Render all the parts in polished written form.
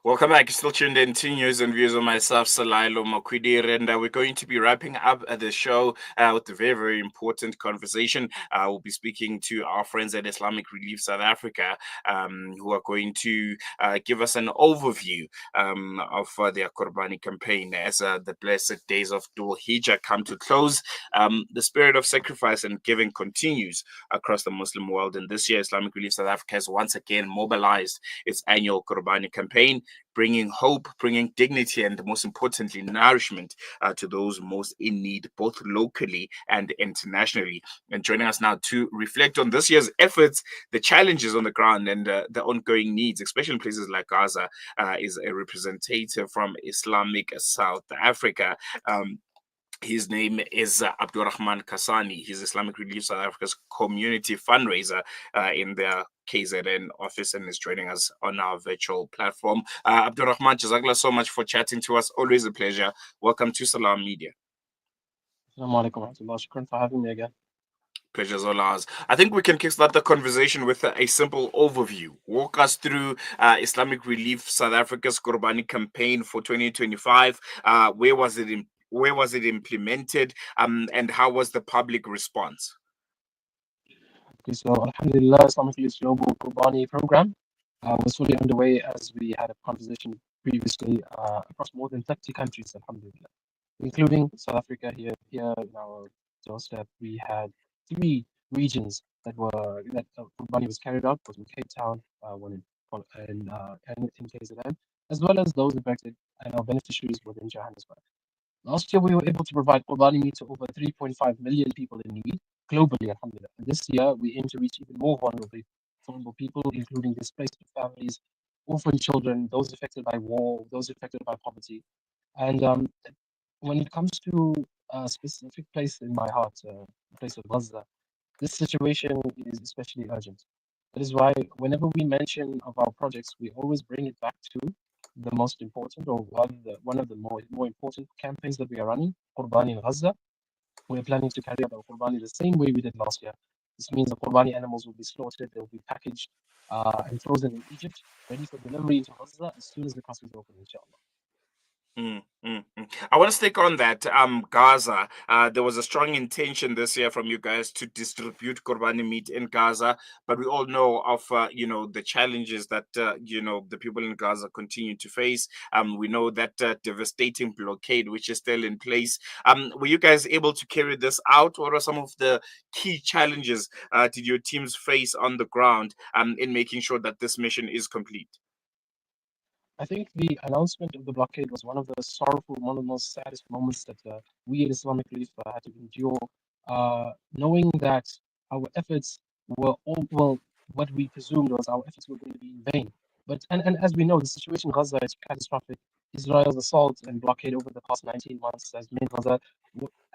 Welcome back. Still tuned in to news and views on myself, Salailo Makwidir, and we're going to be wrapping up the show with a very, very important conversation. We'll be speaking to our friends at Islamic Relief South Africa, who are going to give us an overview of their Qurbani campaign as the blessed days of Dhul Hijjah come to close. The spirit of sacrifice and giving continues across the Muslim world, and this year Islamic Relief South Africa has once again mobilized its annual Qurbani campaign, bringing hope, bringing dignity, and most importantly, nourishment to those most in need, both locally and internationally. And joining us now to reflect on this year's efforts, the challenges on the ground, and the ongoing needs, especially in places like Gaza, is a representative from Islamic South Africa. His name is Abdurahman Kharsany. He's Islamic Relief South Africa's community fundraiser in their KZN office, and is joining us on our virtual platform. Abdurahman, Jazakallah so much for chatting to us. Always a pleasure. Welcome to Salam Media. Assalamu alaikum wa rahmatullah. Shukran for having me again. Pleasure's all ours. I think we can kickstart the conversation with a simple overview. Walk us through Islamic Relief South Africa's Qurbani campaign for 2025. Where was it implemented, and how was the public response? Okay, so Alhamdulillah, Islamic Relief's global Qurbani program was fully underway, as we had a conversation previously, across more than 30 countries, Alhamdulillah, including South Africa. Here in our doorstep, we had 3 regions that Qurbani was carried out. Was in Cape Town, one in KZN, as well as those affected, and our beneficiaries within Johannesburg. Last year, we were able to provide Qurbani meat to over 3.5 million people in need globally, alhamdulillah. And this year, we aim to reach even more vulnerable people, including displaced families, orphan children, those affected by war, those affected by poverty. And when it comes to a specific place in my heart, the place of Gaza, this situation is especially urgent. That is why whenever we mention of our projects, we always bring it back to the most important, or one of the more important campaigns that we are running, Qurbani in Gaza. We're planning to carry out our Qurbani the same way we did last year. This means the Qurbani animals will be slaughtered, they'll be packaged and frozen in Egypt, ready for delivery into Gaza as soon as the crossings open, inshallah. I want to stick on that. Gaza. There was a strong intention this year from you guys to distribute Qurbani meat in Gaza, but we all know of the challenges that the people in Gaza continue to face. We know that devastating blockade which is still in place. Were you guys able to carry this out? What are some of the key challenges did your teams face on the ground in making sure that this mission is complete? I think the announcement of the blockade was one of the most saddest moments that we at Islamic Relief had to endure, knowing that our efforts were what we presumed was our efforts were going to be in vain. But and as we know, the situation in Gaza is catastrophic. Israel's assault and blockade over the past 19 months has made Gaza,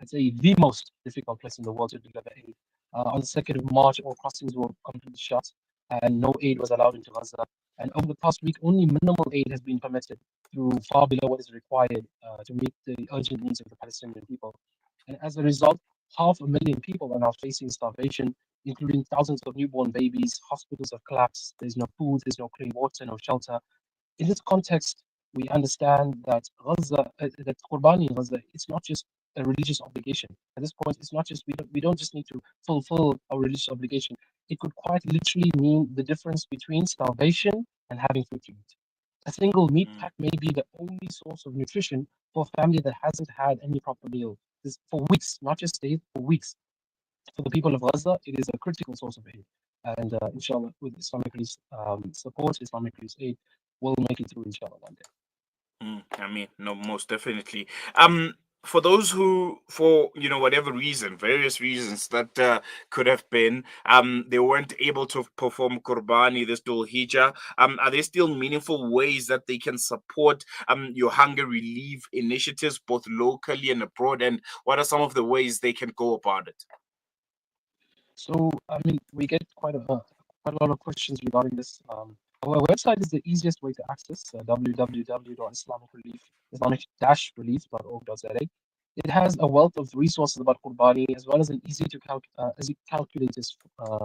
I'd say, the most difficult place in the world to deliver aid. On the 2nd of March, all crossings were completely shut, and no aid was allowed into Gaza. And over the past week, only minimal aid has been permitted, through far below what is required to meet the urgent needs of the Palestinian people. And as a result, 500,000 people are now facing starvation, including thousands of newborn babies. Hospitals have collapsed. There's no food, there's no clean water, no shelter. In this context, we understand that that Qurbani in Gaza, it's not just a religious obligation. At this point, it's not just we don't just need to fulfill our religious obligation. It could quite literally mean the difference between starvation and having food to eat. A single meat pack may be the only source of nutrition for a family that hasn't had any proper meal for weeks, not just days, for weeks. For the people of Gaza, it is a critical source of aid. And inshallah, with Islamic Relief's support, Islamic Relief's aid, we'll make it through, inshallah, one day. I mean, no, most definitely. For those who, for whatever reason, various reasons that could have been, they weren't able to perform Qurbani this Dhul Hijjah. Are there still meaningful ways that they can support your hunger relief initiatives, both locally and abroad? And what are some of the ways they can go about it? So, I mean, we get quite a lot of questions regarding this. Our website is the easiest way to access, www.islamic-relief.org.za. It has a wealth of resources about Qurbani, as well as an easy calculators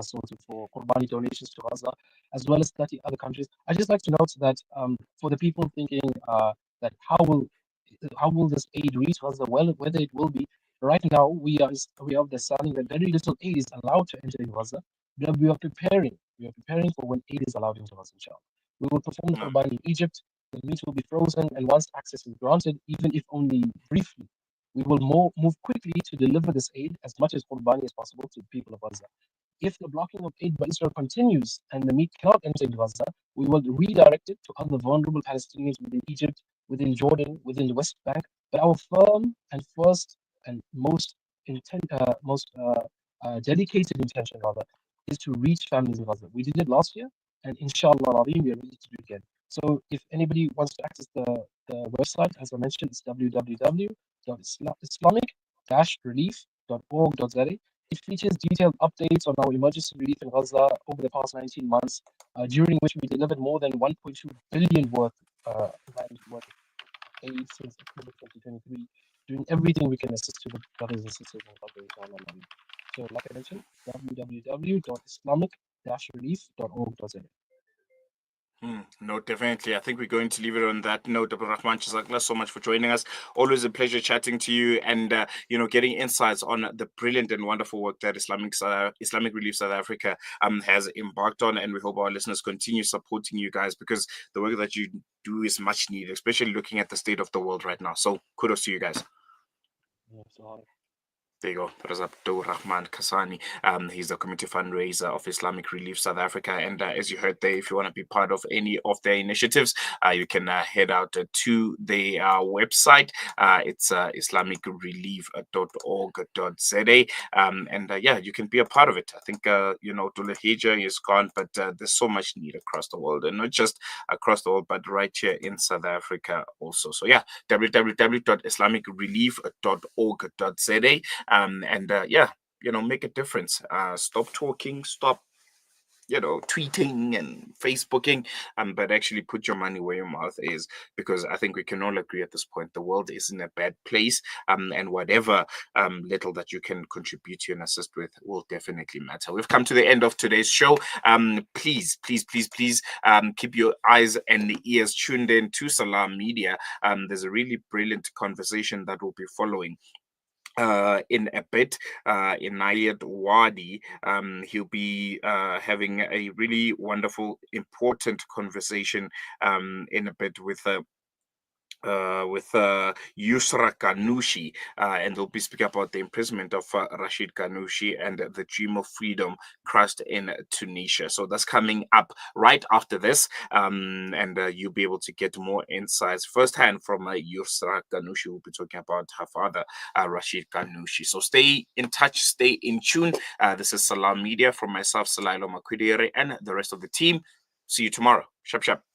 sort of for Qurbani donations to Gaza, as well as 30 other countries. I just like to note that for the people thinking that how will this aid reach Gaza? Well, whether it will be right now, we are understanding that very little aid is allowed to enter in Gaza. But we are preparing. We are preparing for when aid is allowed into Gaza. Inshallah, we will perform the Mm. Qurbani in Egypt. The meat will be frozen, and once access is granted, even if only briefly, we will move quickly to deliver this aid as much as Qurbani as possible to the people of Gaza. If the blocking of aid by Israel continues and the meat cannot enter into Gaza, we will redirect it to other vulnerable Palestinians within Egypt, within Jordan, within the West Bank. But our firm and first and most dedicated intention, rather, is to reach families in Gaza. We did it last year, and inshallah, we are ready to do it again. So if anybody wants to access the website, as I mentioned, it's www.islamic-relief.org.za. It features detailed updates on our emergency relief in Gaza over the past 19 months, during which we delivered more than 1.2 billion worth of aid since October 2023, doing everything we can assist to the brothers and sisters in Gaza, inshallah. So, like I mentioned, www.islamic-relief.org.za. No, definitely. I think we're going to leave it on that note. Abdurahman, Jazakallah so much for joining us. Always a pleasure chatting to you and, getting insights on the brilliant and wonderful work that Islamic Relief South Africa has embarked on. And we hope our listeners continue supporting you guys, because the work that you do is much needed, especially looking at the state of the world right now. So kudos to you guys. Yeah, so, There you go. That is Abdurahman Kharsany. He's the community fundraiser of Islamic Relief South Africa. And as you heard there, if you want to be part of any of their initiatives, you can head out to their website. It's islamicrelief.org.za. You can be a part of it. I think, Dul Hijjah is gone, but there's so much need across the world, and not just across the world, but right here in South Africa also. So, yeah, www.islamicrelief.org.za. Make a difference. Stop talking, stop tweeting and Facebooking, but actually put your money where your mouth is, because I think we can all agree at this point the world is in a bad place, and whatever little that you can contribute to and assist with will definitely matter. We've come to the end of today's show. Please, please, please, please, keep your eyes and ears tuned in to Salam Media. There's a really brilliant conversation that will be following in a bit. Inayat Wadi, he'll be having a really wonderful, important conversation in a bit with Yusra Kanushi, and they'll be speaking about the imprisonment of Rashid Kanushi and the dream of freedom crushed in Tunisia. So that's coming up right after this, and you'll be able to get more insights firsthand from Yusra Kanushi, who will be talking about her father, Rashid Kanushi. So stay in touch, stay in tune. This is Salam Media from myself, Salailo Makwidere, and the rest of the team. See you tomorrow. Shap, shap.